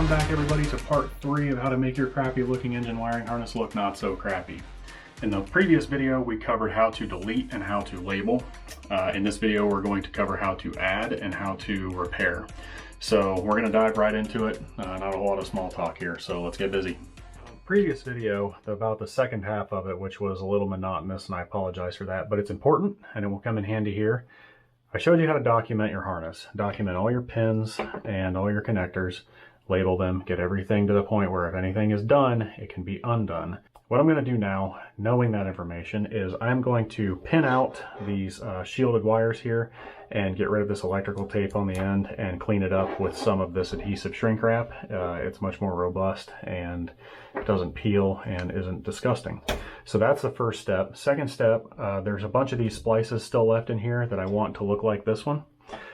Welcome back everybody to part 3 of how to make your crappy looking engine wiring harness look not so crappy. In the previous video we covered how to delete and how to label. In this video we're going to cover how to add and how to repair. So we're going to dive right into it. Not a whole lot of small talk here, so let's get busy. Previous video about the second half of it, which was a little monotonous, and I apologize for that, but it's important and it will come in handy here. I showed you how to document your harness. Document all your pins and all your connectors, label them, get everything to the point where if anything is done, it can be undone. What I'm going to do now, knowing that information, is I'm going to pin out these shielded wires here and get rid of this electrical tape on the end and clean it up with some of this adhesive shrink wrap. It's much more robust and doesn't peel and isn't disgusting. So that's the first step. Second step, there's a bunch of these splices still left in here that I want to look like this one.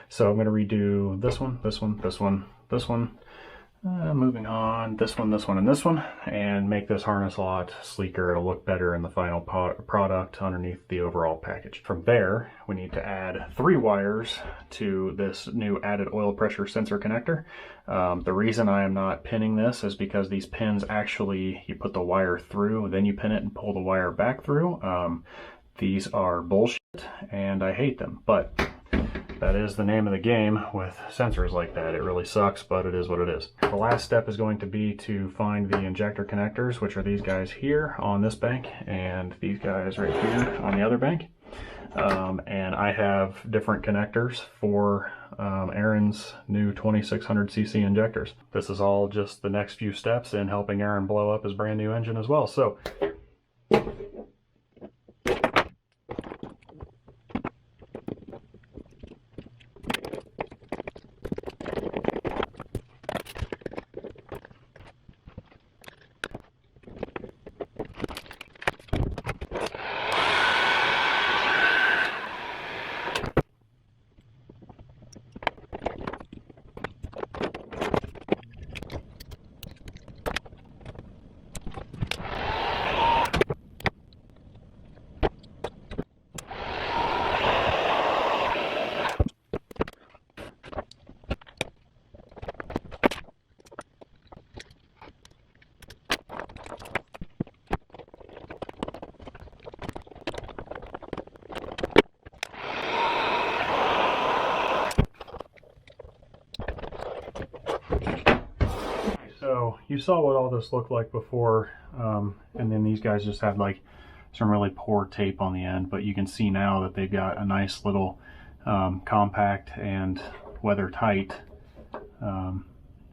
So I'm going to redo this one, this one, this one, this one. Moving on, this one, and this one, and make this harness a lot sleeker. It'll look better in the final product underneath the overall package. From there, we need to add 3 wires to this new added oil pressure sensor connector. The reason I am not pinning this is because these pins actually, you put the wire through, then you pin it and pull the wire back through. These are bullshit, and I hate them, but that is the name of the game with sensors like that. It really sucks, but it is what it is. The last step is going to be to find the injector connectors, which are these guys here on this bank and these guys right here on the other bank. And I have different connectors for Aaron's new 2600cc injectors. This is all just the next few steps in helping Aaron blow up his brand new engine as well. So you saw what all this looked like before, and then these guys just had like some really poor tape on the end, but you can see now that they've got a nice little compact and weather tight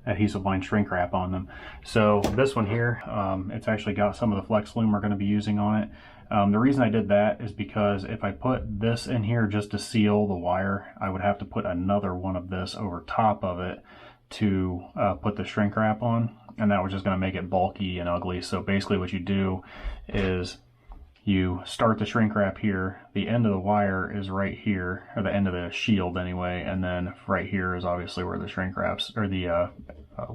adhesive line shrink wrap on them. So this one here, it's actually got some of the flex loom we're going to be using on it. The reason I did that is because if I put this in here just to seal the wire, I would have to put another one of this over top of it to put the shrink wrap on, and that was just going to make it bulky and ugly. So basically what you do is you start the shrink wrap here, the end of the wire is right here, or the end of the shield anyway, and then right here is obviously where the shrink wraps, or the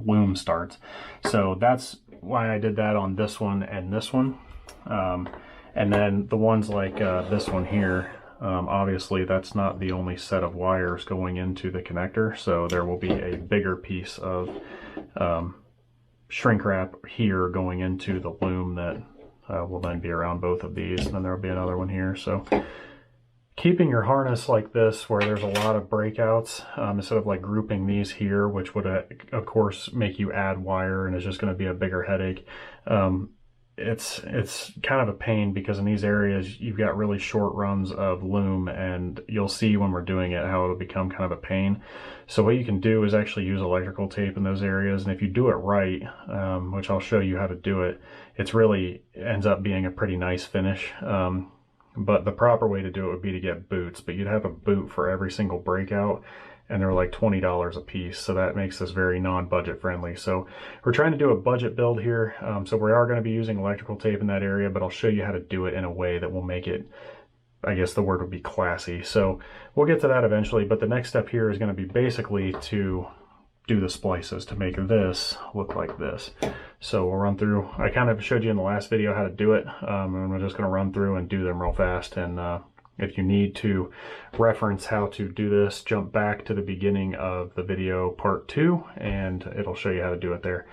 loom starts. So that's why I did that on this one and this one. And then the ones like this one here, obviously that's not the only set of wires going into the connector, so there will be a bigger piece of shrink wrap here going into the loom that will then be around both of these, and then there will be another one here. So keeping your harness like this where there's a lot of breakouts, instead of like grouping these here, which would of course make you add wire and it's just going to be a bigger headache. It's kind of a pain because in these areas you've got really short runs of loom, and you'll see when we're doing it how it'll become kind of a pain. So what you can do is actually use electrical tape in those areas, and if you do it right, which I'll show you how to do it, it's really ends up being a pretty nice finish. But the proper way to do it would be to get boots, but you'd have a boot for every single breakout, and they're like $20 a piece, so that makes this very non-budget friendly. So we're trying to do a budget build here, so we are going to be using electrical tape in that area, but I'll show you how to do it in a way that will make it, I guess the word would be classy. So we'll get to that eventually, but the next step here is going to be basically to do the splices to make this look like this. So we'll run through, I kind of showed you in the last video how to do it, and we're just going to run through and do them real fast and If you need to reference how to do this, jump back to the beginning of the video part 2 and it'll show you how to do it there.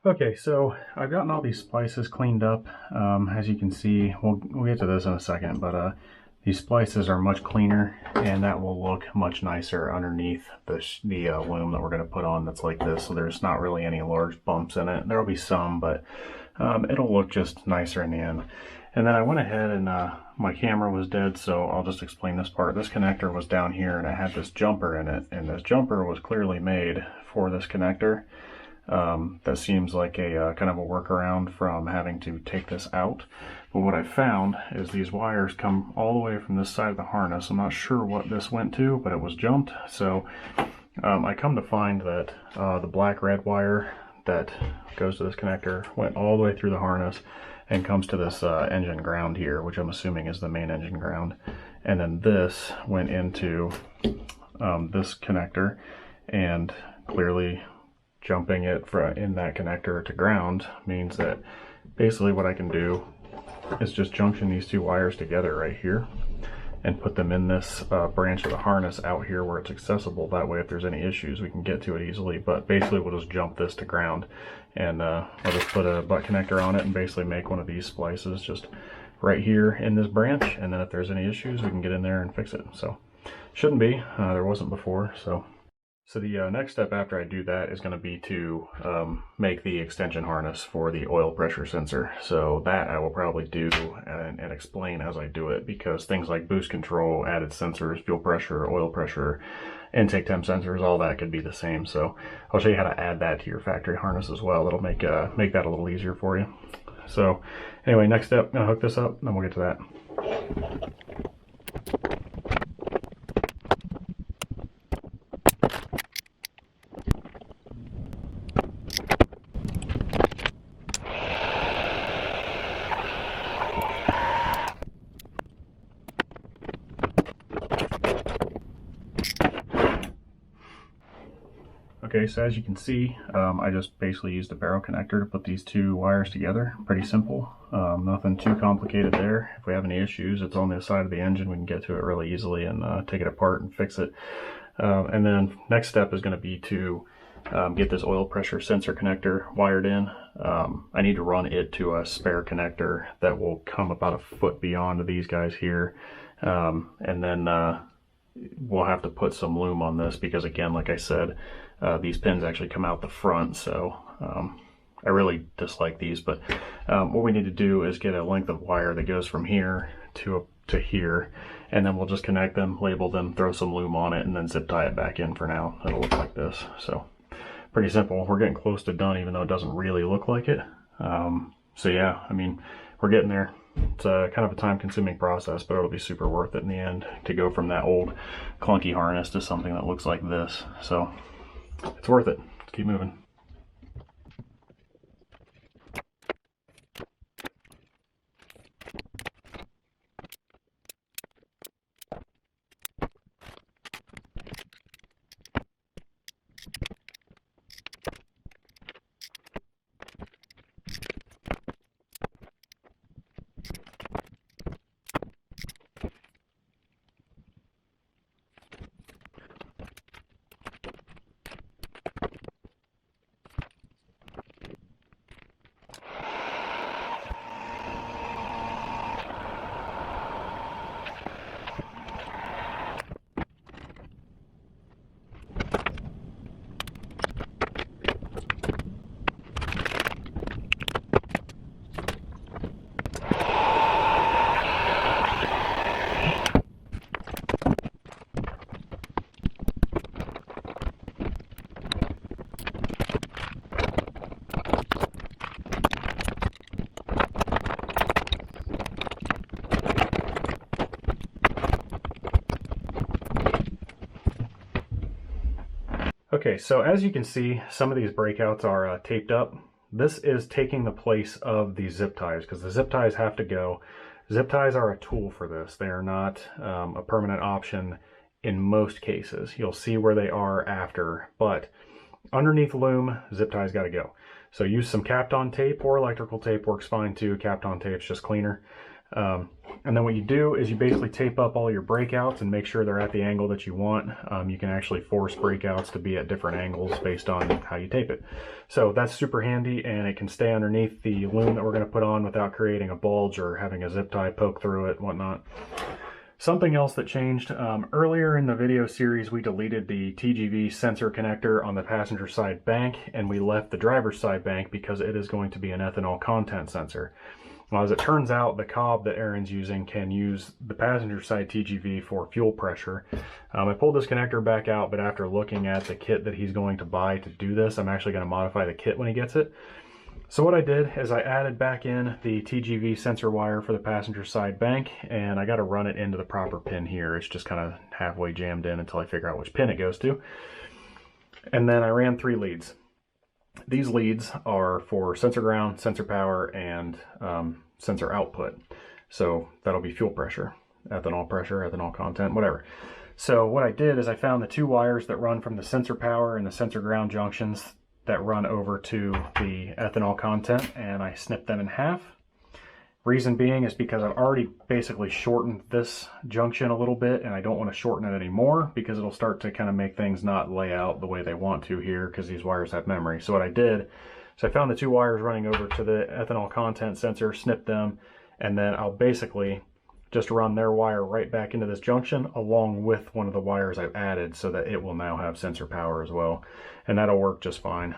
Okay, so I've gotten all these splices cleaned up. As you can see, we'll get to this in a second, but these splices are much cleaner, and that will look much nicer underneath the loom that we're going to put on that's like this. So there's not really any large bumps in it. There will be some, but it'll look just nicer in the end. And then I went ahead and my camera was dead, so I'll just explain this part. This connector was down here, and it had this jumper in it, and this jumper was clearly made for this connector. That seems like a kind of a workaround from having to take this out. But what I found is these wires come all the way from this side of the harness. I'm not sure what this went to, but it was jumped. So I come to find that the black red wire that goes to this connector went all the way through the harness and comes to this engine ground here, which I'm assuming is the main engine ground. And then this went into this connector, and clearly jumping it in that connector to ground means that basically what I can do is just junction these two wires together right here and put them in this branch of the harness out here where it's accessible. That way if there's any issues we can get to it easily, but basically we'll just jump this to ground, and I'll just put a butt connector on it and basically make one of these splices just right here in this branch, and then if there's any issues we can get in there and fix it. So shouldn't be, there wasn't before. So the next step after I do that is going to be to make the extension harness for the oil pressure sensor. So that I will probably do and explain as I do it, because things like boost control, added sensors, fuel pressure, oil pressure, intake temp sensors, all that could be the same. So I'll show you how to add that to your factory harness as well. It'll make that a little easier for you. So anyway, next step, I'm going to hook this up, and then we'll get to that. Okay, so as you can see, I just basically used a barrel connector to put these two wires together. Pretty simple, nothing too complicated there. If we have any issues, it's on the side of the engine. We can get to it really easily and take it apart and fix it. And then next step is going to be to get this oil pressure sensor connector wired in. I need to run it to a spare connector that will come about a foot beyond these guys here. And then we'll have to put some loom on this because, again, like I said, these pins actually come out the front, so I really dislike these. But what we need to do is get a length of wire that goes from here to here, and then we'll just connect them, label them, throw some loom on it, and then zip tie it back in. For now it'll look like this. So pretty simple. We're getting close to done, even though it doesn't really look like it. So yeah, I mean, we're getting there. It's kind of a time-consuming process, but it'll be super worth it in the end to go from that old clunky harness to something that looks like this. So it's worth it. Let's keep moving. Okay, so as you can see, some of these breakouts are taped up. This is taking the place of the zip ties because the zip ties have to go. Zip ties are a tool for this. They are not a permanent option in most cases. You'll see where they are after, but underneath Loom, zip ties got to go. So use some capped on tape, or electrical tape works fine too. Capped on tape's just cleaner. And then what you do is you basically tape up all your breakouts and make sure they're at the angle that you want. You can actually force breakouts to be at different angles based on how you tape it. So that's super handy, and it can stay underneath the loom that we're going to put on without creating a bulge or having a zip tie poke through it and whatnot. Something else that changed, earlier in the video series we deleted the TGV sensor connector on the passenger side bank, and we left the driver's side bank because it is going to be an ethanol content sensor. Well, as it turns out, the cob that Aaron's using can use the passenger side TGV for fuel pressure. I pulled this connector back out, but after looking at the kit that he's going to buy to do this, I'm actually going to modify the kit when he gets it. So what I did is I added back in the TGV sensor wire for the passenger side bank, and I got to run it into the proper pin here. It's just kind of halfway jammed in until I figure out which pin it goes to. And then I ran 3 leads. These leads are for sensor ground, sensor power, and sensor output. So that'll be fuel pressure, ethanol content, whatever. So what I did is I found the 2 wires that run from the sensor power and the sensor ground junctions that run over to the ethanol content, and I snipped them in half. Reason being is because I've already basically shortened this junction a little bit, and I don't want to shorten it anymore because it'll start to kind of make things not lay out the way they want to here because these wires have memory. So what I did is I found the 2 wires running over to the ethanol content sensor, snipped them, and then I'll basically just run their wire right back into this junction along with one of the wires I've added so that it will now have sensor power as well. And that'll work just fine.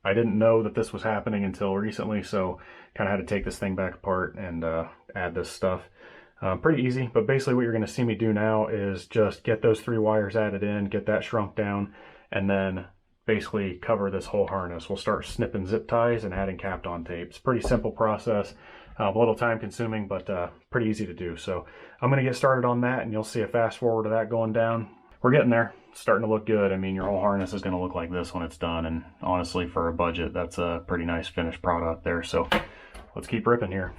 I didn't know that this was happening until recently, so kind of had to take this thing back apart and add this stuff. Pretty easy, but basically what you're going to see me do now is just get those 3 wires added in, get that shrunk down, and then basically cover this whole harness. We'll start snipping zip ties and adding capped on tape. It's a pretty simple process, a little time consuming, but pretty easy to do. So I'm going to get started on that, and you'll see a fast forward of that going down. We're getting there. It's starting to look good. I mean, your whole harness is going to look like this when it's done, and honestly, for a budget, that's a pretty nice finished product there. So let's keep ripping here.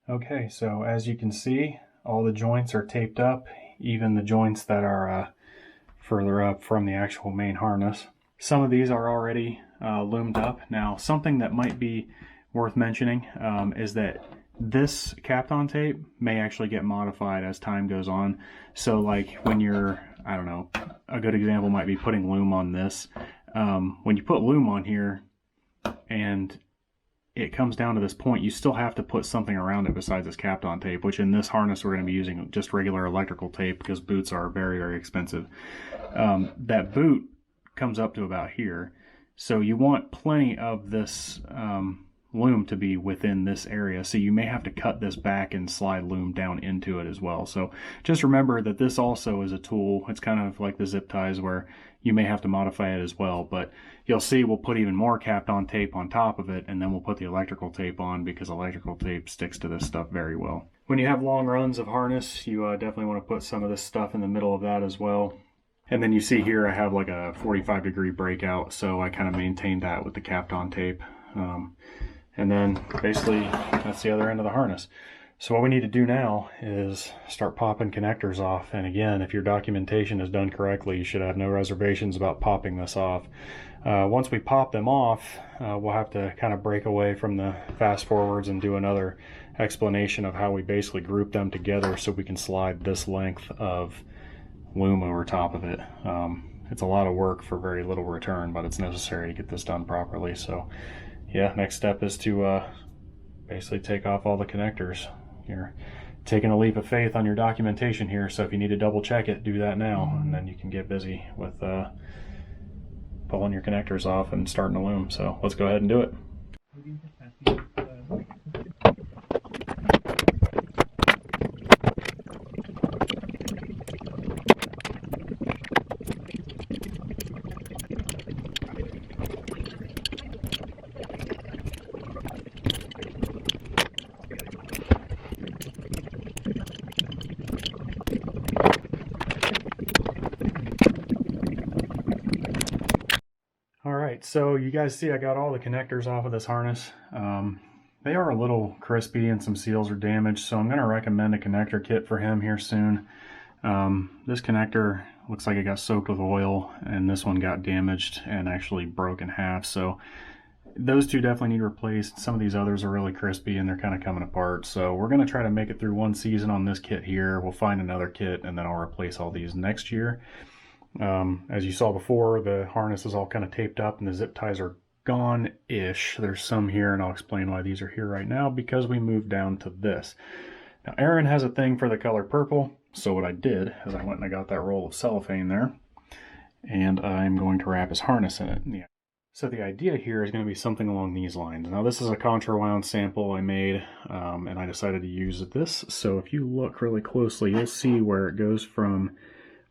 Okay, so as you can see, all the joints are taped up, even the joints that are further up from the actual main harness. Some of these are already loomed up. Now, something that might be worth mentioning is that this capped on tape may actually get modified as time goes on. So like when you're, I don't know, a good example might be putting loom on this. When you put loom on here and it comes down to this point, you still have to put something around it besides this capped on tape, which in this harness we're going to be using just regular electrical tape because boots are very, very expensive. That boot comes up to about here, so you want plenty of this loom to be within this area, so you may have to cut this back and slide loom down into it as well. So just remember that this also is a tool. It's kind of like the zip ties where you may have to modify it as well, but you'll see we'll put even more capped on tape on top of it, and then we'll put the electrical tape on because electrical tape sticks to this stuff very well. When you have long runs of harness, you definitely want to put some of this stuff in the middle of that as well. And then you see here I have like a 45-degree breakout, so I kind of maintained that with the capped on tape. And then basically that's the other end of the harness. So what we need to do now is start popping connectors off. And again, if your documentation is done correctly, you should have no reservations about popping this off. Once we pop them off, we'll have to kind of break away from the fast forwards and do another explanation of how we basically group them together so we can slide this length of loom over top of it. It's a lot of work for very little return, but it's necessary to get this done properly. So yeah, next step is to basically take off all the connectors. You're taking a leap of faith on your documentation here, so if you need to double check it, do that now, and then you can get busy with pulling your connectors off and starting to loom. So let's go ahead and do it. Alright, so you guys see I got all the connectors off of this harness. They are a little crispy and some seals are damaged, so I'm going to recommend a connector kit for him here soon. This connector looks like it got soaked with oil, and this one got damaged and actually broke in half, so those two definitely need replaced. Some of these others are really crispy and they're kind of coming apart, so we're going to try to make it through one season on this kit here. We'll find another kit and then I'll replace all these next year. As you saw before, the harness is all kind of taped up and the zip ties are gone-ish. There's some here, and I'll explain why these are here right now, because we moved down to this. Now Aaron has a thing for the color purple, so what I did is I went and I got that roll of cellophane there, and I'm going to wrap his harness in it. Yeah. So the idea here is going to be something along these lines. Now this is a contra wound sample I made, and I decided to use this. So if you look really closely, you'll see where it goes from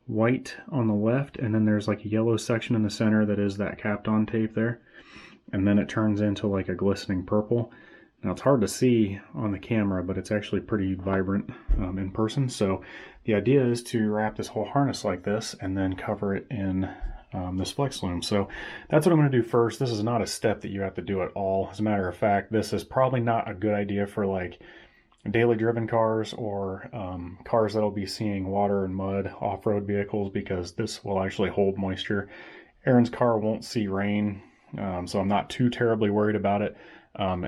white on the left, and then there's like a yellow section in the center that is that capped on tape there, and then it turns into like a glistening purple. Now it's hard to see on the camera, but it's actually pretty vibrant in person. So the idea is to wrap this whole harness like this and then cover it in this flex loom. So that's what I'm going to do first. This is not a step that you have to do at all. As a matter of fact, this is probably not a good idea for like daily driven cars or cars that'll be seeing water and mud, off-road vehicles, because this will actually hold moisture. Aaron's car won't see rain, so I'm not too terribly worried about it.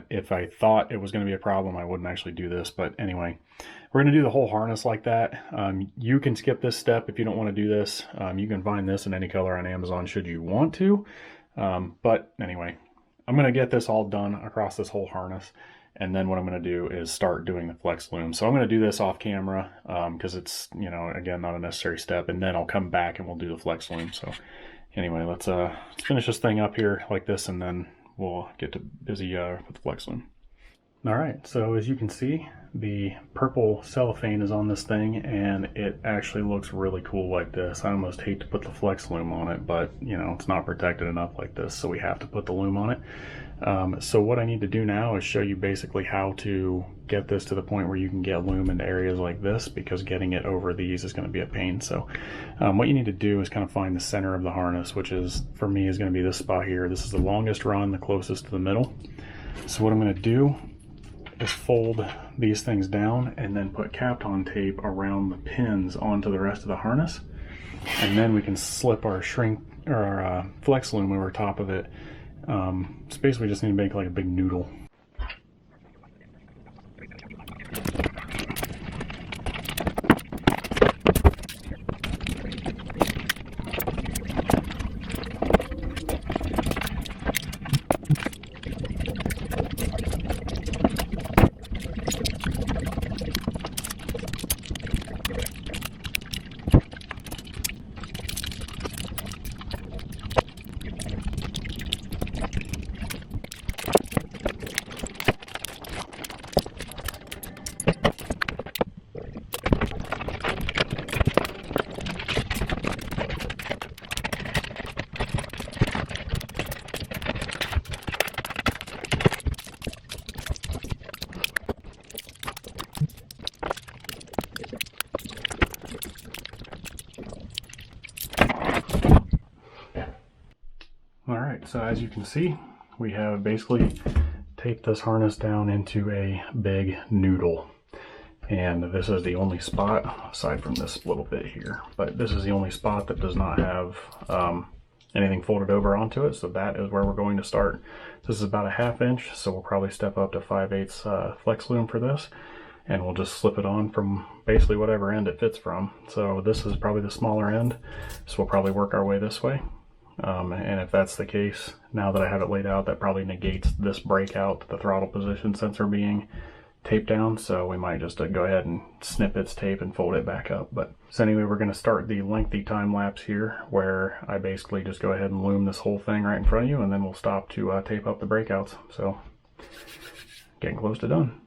If I thought it was going to be a problem, I wouldn't actually do this. But anyway, we're going to do the whole harness like that. You can skip this step if you don't want to do this. You can find this in any color on Amazon should you want to. But anyway, I'm going to get this all done across this whole harness. And then what I'm going to do is start doing the flex loom. So I'm going to do this off camera because it's, you know, again, not a necessary step. And then I'll come back and we'll do the flex loom. So anyway, let's finish this thing up here like this, and then we'll get to busy with the flex loom. All right, so as you can see, the purple cellophane is on this thing, and it actually looks really cool like this. I almost hate to put the flex loom on it, but you know, it's not protected enough like this, so we have to put the loom on it. So what I need to do now is show you basically how to get this to the point where you can get loom into areas like this, because getting it over these is going to be a pain. So what you need to do is kind of find the center of the harness, which is, for me, is going to be this spot here. This is the longest run, the closest to the middle. So what I'm going to do is fold these things down and then put capped on tape around the pins onto the rest of the harness, and then we can slip our flex loom over top of it. So basically we just need to make like a big noodle. So as you can see, we have basically taped this harness down into a big noodle. And this is the only spot, aside from this little bit here, but this is the only spot that does not have anything folded over onto it. So that is where we're going to start. This is about a 1/2 inch, so we'll probably step up to 5/8 flex loom for this. And we'll just slip it on from basically whatever end it fits from. So this is probably the smaller end, so we'll probably work our way this way. And if that's the case, now that I have it laid out, that probably negates this breakout, the throttle position sensor being taped down. So we might just go ahead and snip its tape and fold it back up. But so anyway, we're going to start the lengthy time lapse here, where I basically just go ahead and loom this whole thing right in front of you, and then we'll stop to tape up the breakouts. So getting close to done.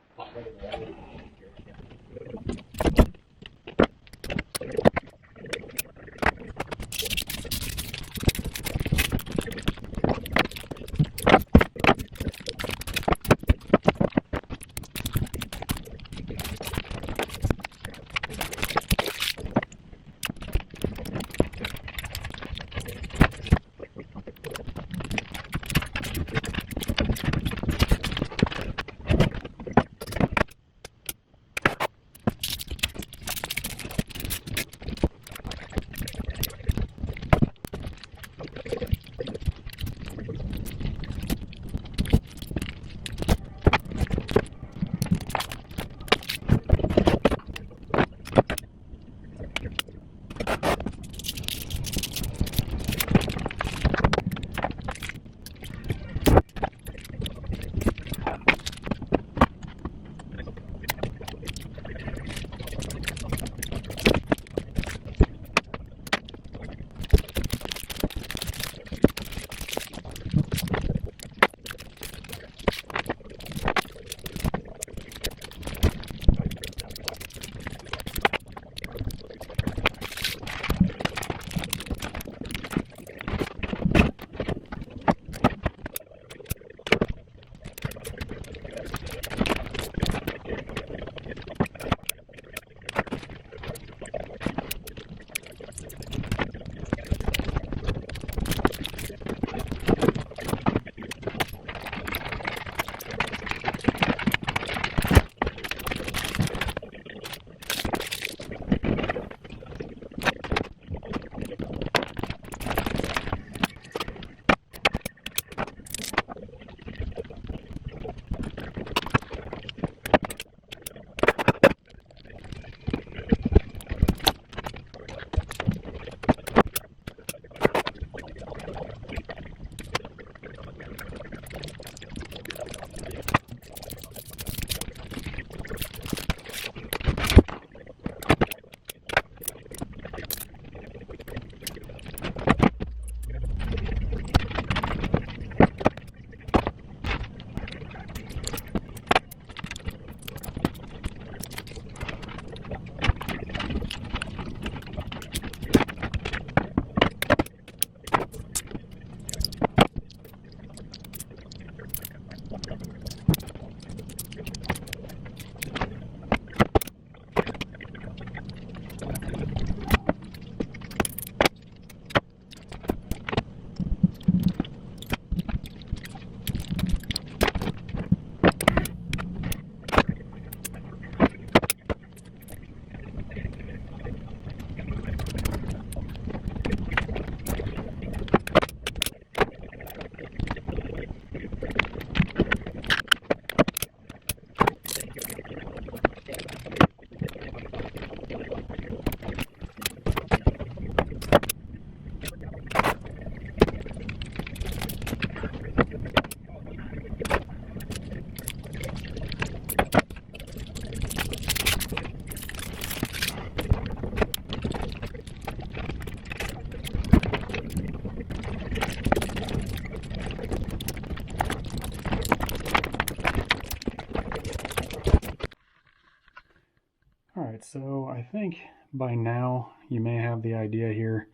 So I think by now you may have the idea here.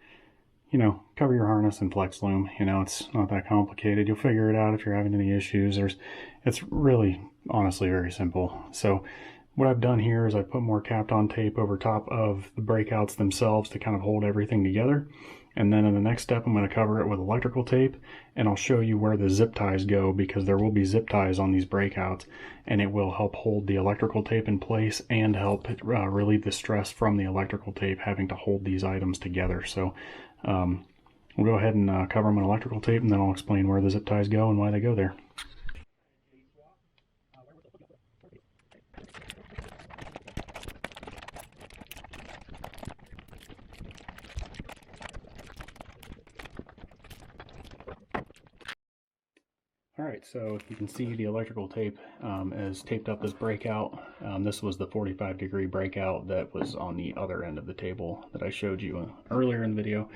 You know, cover your harness in flex loom. You know, it's not that complicated. You'll figure it out if you're having any issues. It's really, honestly, very simple. So what I've done here is I put more Kapton tape over top of the breakouts themselves to kind of hold everything together. And then in the next step, I'm going to cover it with electrical tape, and I'll show you where the zip ties go, because there will be zip ties on these breakouts, and it will help hold the electrical tape in place and help relieve the stress from the electrical tape having to hold these items together. So we'll go ahead and cover them in electrical tape, and then I'll explain where the zip ties go and why they go there. Alright, so you can see the electrical tape is taped up this breakout. This was the 45-degree breakout that was on the other end of the table that I showed you earlier in the video.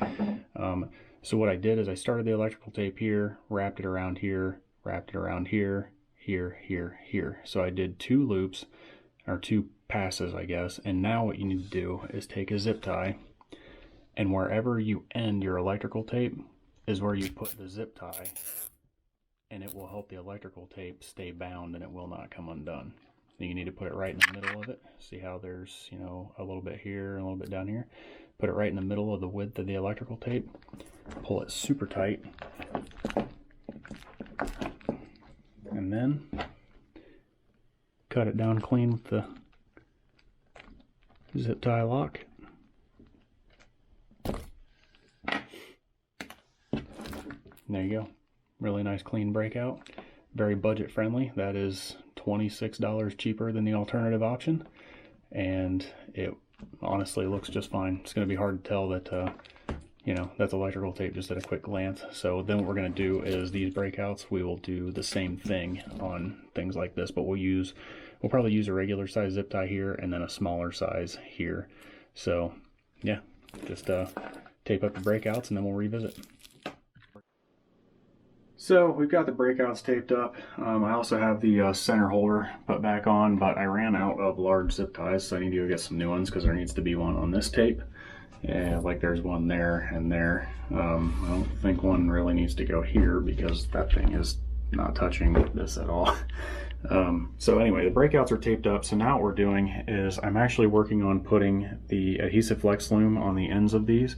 So what I did is I started the electrical tape here, wrapped it around here, wrapped it around here, here, here, here. So I did 2 loops, or 2 passes, I guess. And now what you need to do is take a zip tie, and wherever you end your electrical tape is where you put the zip tie. And it will help the electrical tape stay bound and it will not come undone. You need to put it right in the middle of it. See how there's, you know, a little bit here and a little bit down here. Put it right in the middle of the width of the electrical tape. Pull it super tight. And then cut it down clean with the zip tie lock. There you go. Really nice clean breakout, very budget friendly. That is $26 cheaper than the alternative option, and it honestly looks just fine. It's going to be hard to tell that you know, that's electrical tape just at a quick glance. So then what we're going to do is these breakouts, we will do the same thing on things like this, but we'll probably use a regular size zip tie here and then a smaller size here. So yeah, just tape up the breakouts and then we'll revisit. So we've got the breakouts taped up. I also have the center holder put back on, but I ran out of large zip ties, so I need to go get some new ones because there needs to be one on this tape. Yeah, like there's one there and there. I don't think one really needs to go here because that thing is not touching this at all. So anyway, the breakouts are taped up. So now what we're doing is I'm actually working on putting the Adhesive Flex Loom on the ends of these.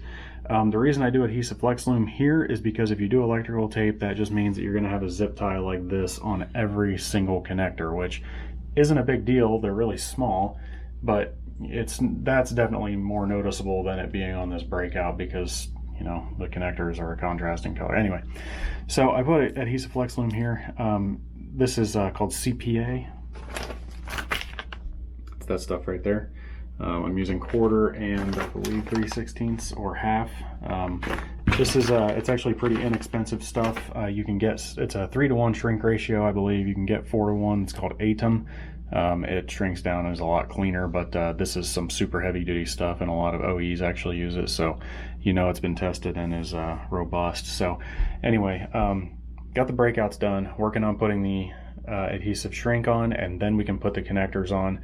The reason I do Adhesive Flex Loom here is because if you do electrical tape, that just means that you're going to have a zip tie like this on every single connector, which isn't a big deal. They're really small, but that's definitely more noticeable than it being on this breakout because, you know, the connectors are a contrasting color. Anyway, so I put Adhesive Flex Loom here. This is called CPA. It's that stuff right there. I'm using 1/4 and I believe 3/16 or half. This is it's actually pretty inexpensive stuff. You can get, it's a 3-to-1 shrink ratio, I believe. You can get 4-to-1. It's called Atom. It shrinks down and is a lot cleaner, but this is some super heavy duty stuff and a lot of OEs actually use it, so you know it's been tested and is robust. So anyway, got the breakouts done, working on putting the adhesive shrink on, and then we can put the connectors on,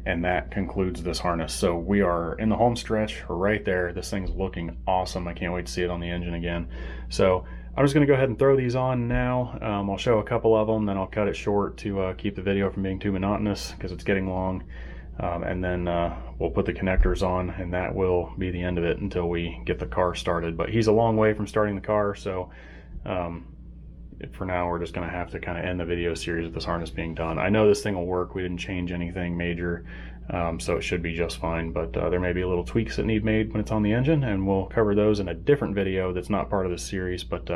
and that concludes this harness. So we are in the home stretch. We're right there. This thing's looking awesome. I can't wait to see it on the engine again. So I'm just going to go ahead and throw these on now. I'll show a couple of them, then I'll cut it short to keep the video from being too monotonous because it's getting long. And then we'll put the connectors on, and that will be the end of it until we get the car started. But he's a long way from starting the car, so for now we're just going to have to kind of end the video series with this harness being done. I know this thing will work. We didn't change anything major, so it should be just fine, but there may be little tweaks that need made when it's on the engine, and we'll cover those in a different video that's not part of this series. But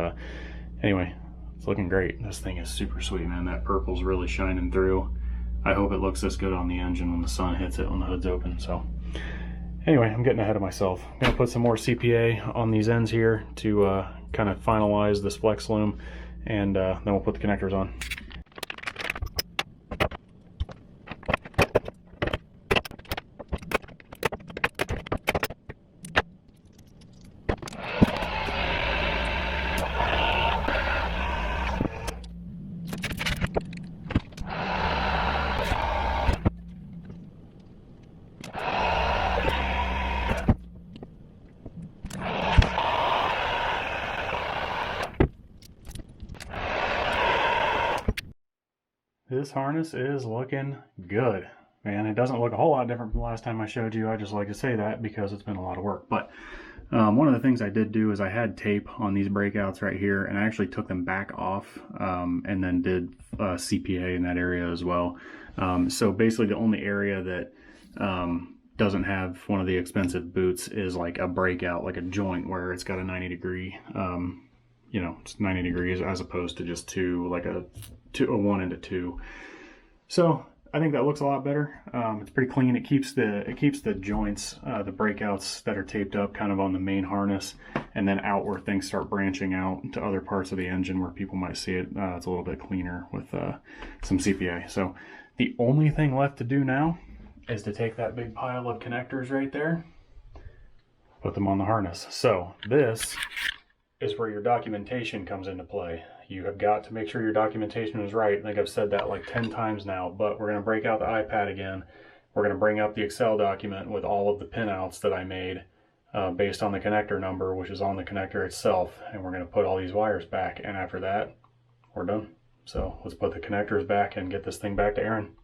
anyway, it's looking great. This thing is super sweet, man. That purple's really shining through. I hope it looks this good on the engine when the sun hits it when the hood's open. So anyway, I'm getting ahead of myself. I'm going to put some more CPA on these ends here to kind of finalize this flex loom, and then we'll put the connectors on. This harness is looking good, man. It doesn't look a whole lot different from the last time I showed you. I just like to say that because it's been a lot of work. But One of the things I did do is I had tape on these breakouts right here, and I actually took them back off and then did CPA in that area as well. So basically the only area that doesn't have one of the expensive boots is like a breakout, like a joint where it's got a 90-degree, you know, it's 90 degrees as opposed to just two, like a 1 into 2. So I think that looks a lot better. It's pretty clean. It keeps the joints, the breakouts that are taped up kind of on the main harness, and then out where things start branching out to other parts of the engine where people might see it. It's a little bit cleaner with some CPA. So the only thing left to do now is to take that big pile of connectors right there, put them on the harness. So this is where your documentation comes into play. You have got to make sure your documentation is right. I think I've said that like 10 times now, but we're going to break out the iPad again. We're going to bring up the Excel document with all of the pinouts that I made based on the connector number, which is on the connector itself. And we're going to put all these wires back. And after that, we're done. So let's put the connectors back and get this thing back to Aaron.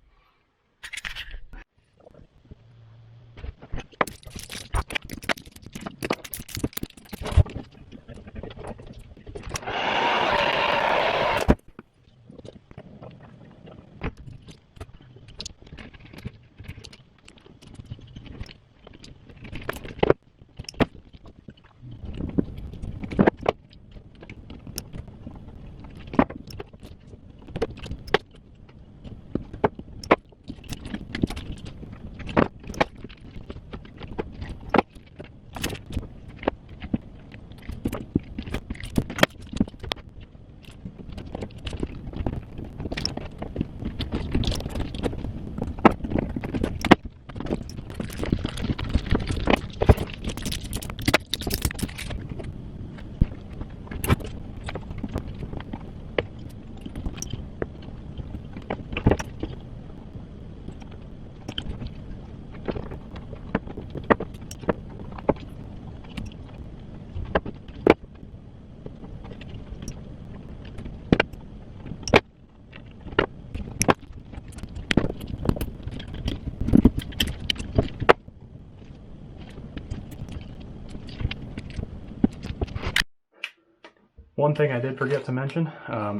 One thing I did forget to mention,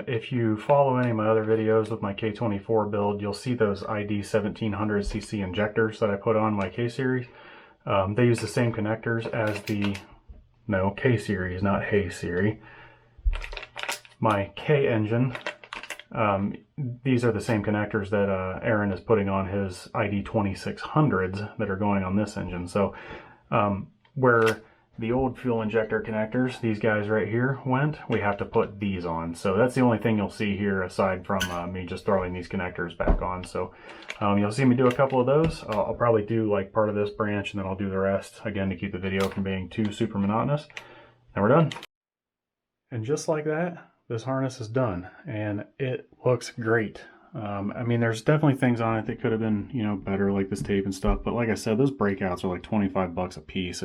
if you follow any of my other videos with my K24 build, you'll see ththose ID 1700cc injectors that I put on my K-Series. They use the same connectors as the, no, K-Series, not Hay-Series. My K engine, these are the same connectors that Aaron is putting on his ID 2600s that are going on this engine. So where the old fuel injector connectors, these guys right here went, we have to put these on. So that's the only thing you'll see here aside from me just throwing these connectors back on. So you'll see me do a couple of those. I'll probably do like part of this branch and then I'll do the rest, again, to keep the video from being too super monotonous. And we're done. And just like that, this harness is done and it looks great. I mean, there's definitely things on it that could have been, you know, better, like this tape and stuff. But like I said, those breakouts are like 25 bucks a piece.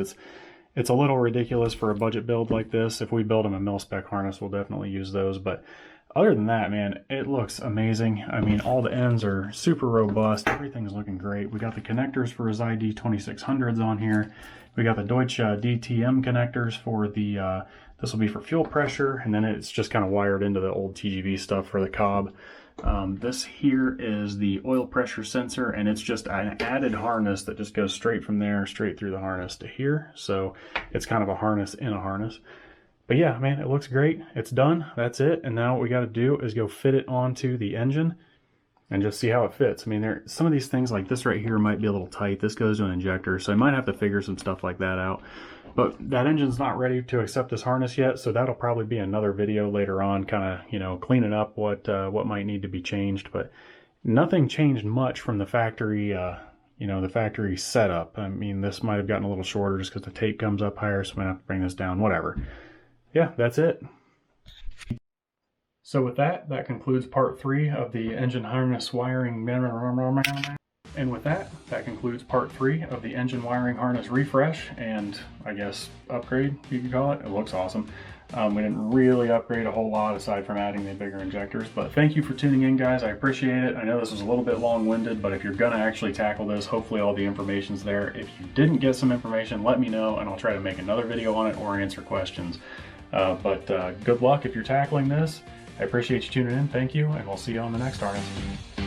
It's a little ridiculous for a budget build like this. If we build him a mil-spec harness, we'll definitely use those. But other than that, man, it looks amazing. I mean, all the ends are super robust. Everything's looking great. We got the connectors for his ID 2600s on here. We got the Deutsche DTM connectors for the, this will be for fuel pressure. And then it's just kind of wired into the old TGV stuff for the cob. This here is the oil pressure sensor, and it's just an added harness that just goes straight from there, straight through the harness to here. So it's kind of a harness in a harness. But yeah, man, it looks great. It's done. That's it. And now what we got to do is go fit it onto the engine and just see how it fits. I mean, some of these things like this right here might be a little tight. This goes to an injector, so I might have to figure some stuff like that out. But that engine's not ready to accept this harness yet, so that'll probably be another video later on, kind of, you know, cleaning up what might need to be changed. But nothing changed much from the factory, you know, the factory setup. I mean, this might have gotten a little shorter just because the tape comes up higher, so I'm gonna have to bring this down. Whatever. Yeah, that's it. So with that, that concludes part 3 of the engine harness wiring. And with that, that concludes part 3 of the engine wiring harness refresh and I guess upgrade, you could call it. It looks awesome. We didn't really upgrade a whole lot aside from adding the bigger injectors, but thank you for tuning in, guys. I appreciate it. I know this was a little bit long-winded, but if you're gonna actually tackle this, hopefully all the information's there. If you didn't get some information, let me know and I'll try to make another video on it or answer questions. Good luck if you're tackling this. I appreciate you tuning in. Thank you, and we'll see you on the next harness.